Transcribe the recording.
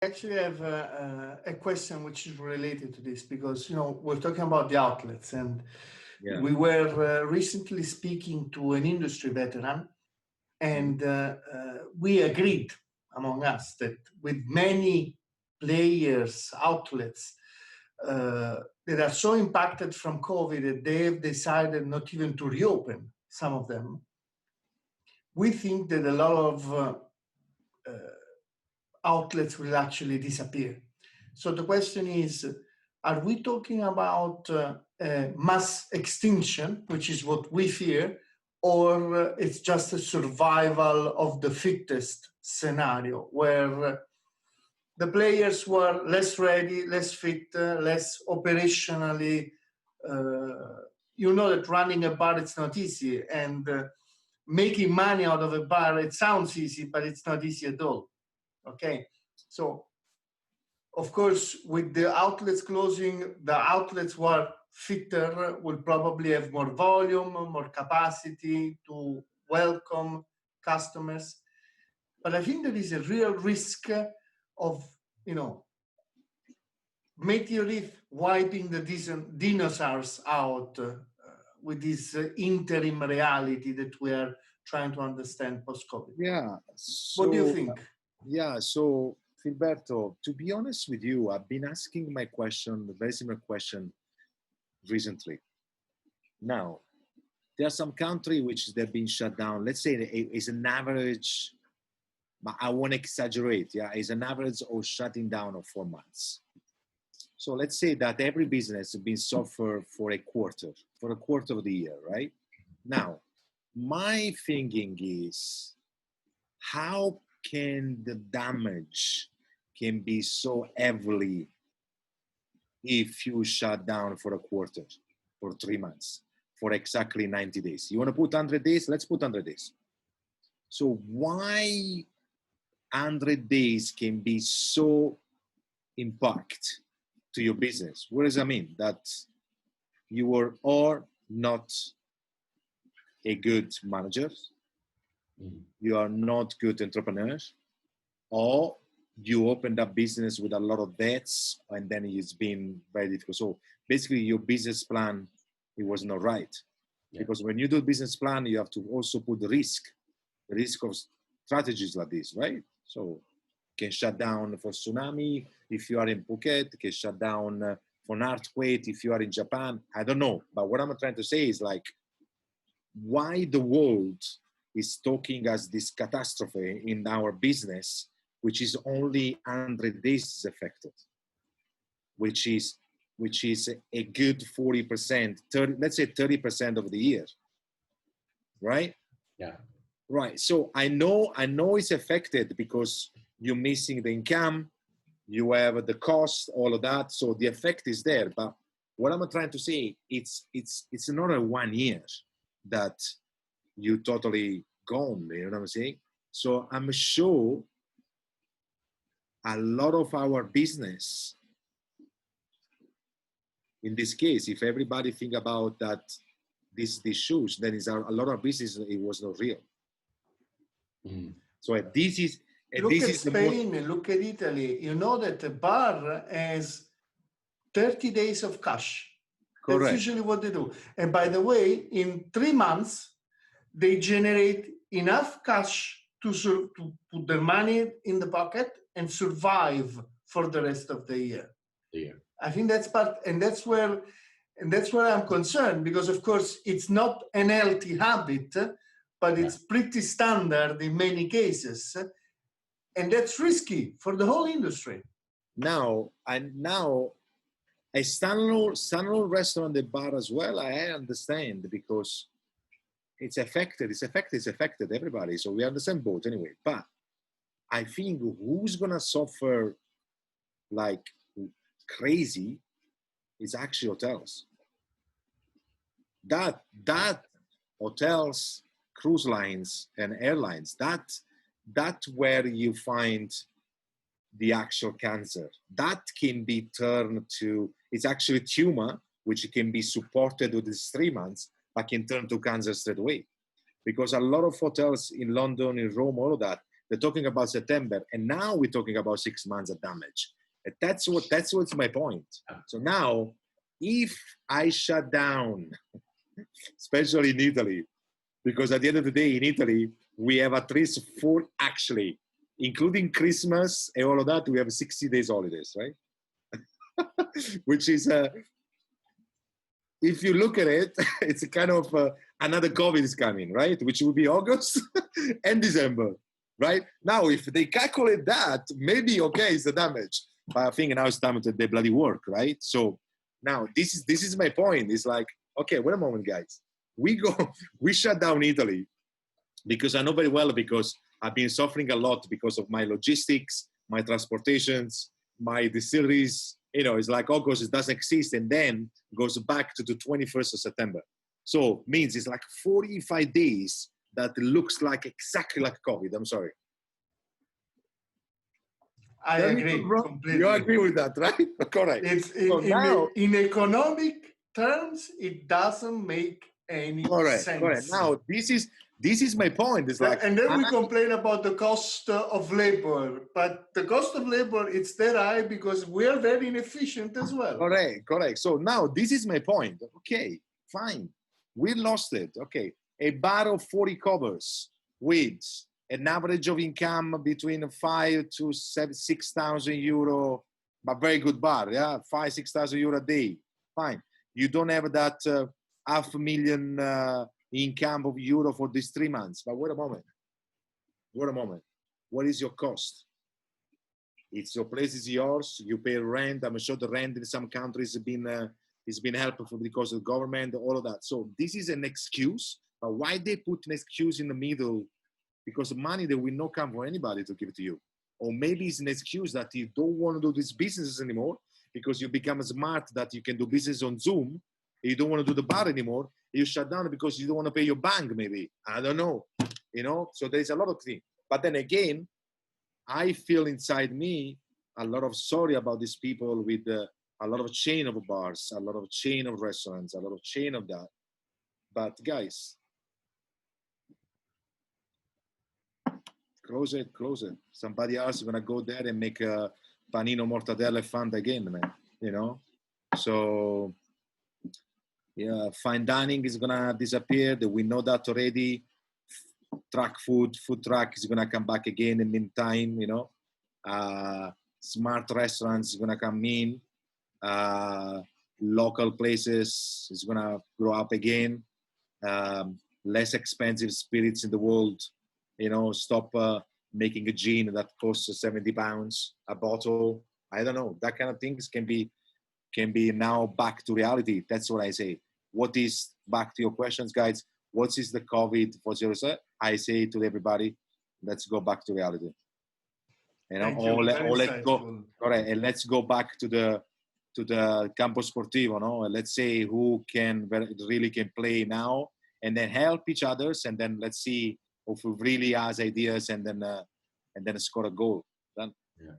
Actually, I have a question which is related to this because we're talking about the outlets, and Yeah. we were recently speaking to an industry veteran, and we agreed among us that with many players, outlets that are so impacted from COVID that they have decided not even to reopen some of them, we think that a lot of outlets will actually disappear. So the question is, are we talking about mass extinction, which is what we fear, or it's just a survival of the fittest scenario where the players who are less ready, less fit, less operationally, that running a bar, it's not easy. And making money out of a bar, it sounds easy, but it's not easy at all. Okay, so of course, with the outlets closing, the outlets who are fitter will probably have more volume, more capacity to welcome customers. But I think there is a real risk of, meteorite wiping the dinosaurs out with this interim reality that we are trying to understand post-COVID. Yeah. What do you think? Yeah. So, Filiberto, to be honest with you, I've been asking my question, a very similar question recently. Now, there are some countries which they've been shut down. Let's say it's an average, but I won't exaggerate. Yeah, it's an average of shutting down of 4 months. So let's say that every business has been suffered for a quarter of the year, right? Now, my thinking is, how can the damage can be so heavily if you shut down for a quarter, for 3 months, for exactly 90 days? You want to put 100 days? Let's put 100 days. So why 100 days can be so impact to your business? What does that mean? That you are or not a good manager, you are not good entrepreneurs, or you opened up business with a lot of debts and then it's been very difficult. So basically your business plan, it was not right. Yeah. Because when you do business plan, you have to also put the risk of strategies like this, right? So can shut down for tsunami if you are in Phuket, can shut down for an earthquake if you are in Japan. I don't know. But what I'm trying to say is like, why the world is talking as this catastrophe in our business, which is only 100 days is affected, which is a good 40%, 30, let's say 30% of the year, right? Yeah. Right. So I know it's affected because you're missing the income, you have the cost, all of that. So the effect is there. But what I'm trying to say, it's not 1 year that you totally gone. You know what I'm saying? So I'm sure a lot of our business, in this case, if everybody think about that, these shoes, then is a lot of business. It was not real. So this is. Look at Spain, look at Italy. You know that a bar has 30 days of cash. Correct. That's usually what they do. And by the way, in 3 months, they generate enough cash to put their money in the pocket and survive for the rest of the year. Yeah. I think that's part, and that's where I'm concerned, because of course it's not an healthy habit, but it's pretty standard in many cases. And that's risky for the whole industry. Now, a standalone restaurant and bar as well, I understand, because it's affected everybody. So we understand both anyway. But I think who's going to suffer like crazy is actually hotels. That hotels, cruise lines, and airlines, that's where you find the actual cancer. That can be turned to, it's actually tumor, which can be supported with these 3 months, but can turn to cancer straight away. Because a lot of hotels in London, in Rome, all of that, they're talking about September, and now we're talking about 6 months of damage. And that's what's my point. So now, if I shut down, especially in Italy, because at the end of the day, in Italy, we have at least 4, actually, including Christmas and all of that, we have 60 days holidays, right? Which is, if you look at it, it's a kind of another COVID is coming, right? Which will be August and December, right? Now, if they calculate that, maybe, okay, it's the damage. But I think now it's time to the bloody work, right? So now this is my point. It's like, okay, wait a moment, guys. We shut down Italy because I know very well, because I've been suffering a lot because of my logistics, my transportations, my distilleries. You know, it's like August, it doesn't exist, and then goes back to the 21st of September. So means it's like 45 days that looks like exactly like COVID. I'm sorry. I agree completely. You agree with that, right? Correct. It's in economic terms, it doesn't make any sense. Correct. Now, this is my point. It's like, and then we complain about the cost of labor, but the cost of labor, it's that high because we are very inefficient as well. Correct. So now this is my point. Okay, fine. We lost it. Okay. A bar of 40 covers with an average of income between 5,000 to 6,000 euro, but very good bar, yeah, 5,000-6,000 euro a day. Fine. You don't have that 500,000 income of euro for these 3 months. But wait a moment. What is your cost? It's your place is yours. You pay rent. I'm sure the rent in some countries has been helpful because of the government, all of that. So this is an excuse. But why they put an excuse in the middle? Because the money that will not come from anybody to give it to you. Or maybe it's an excuse that you don't want to do these businesses anymore because you become smart that you can do business on Zoom. You don't want to do the bar anymore. You shut down because you don't want to pay your bank, maybe. I don't know. You know, so there's a lot of things. But then again, I feel inside me a lot of sorry about these people with a lot of chain of bars, a lot of chain of restaurants, a lot of chain of that. But guys, close it. Somebody else is gonna go there and make a panino mortadella fund again, man. You know, so yeah, fine dining is gonna disappear. We know that already. Food truck is gonna come back again in the meantime. You know, smart restaurants is gonna come in. Local places is gonna grow up again. Less expensive spirits in the world. You know, stop making a gin that costs 70 pounds a bottle. I don't know. That kind of things can be now back to reality. That's what I say. What is, back to your questions, guys, what is the COVID for 0? I say to everybody, let's go back to reality. You know, or let's go. Correct. And let's go back to the campo sportivo, no? And let's say who really can play now, and then help each others, and then let's see if we really has ideas, and then score a goal. Done. Yeah.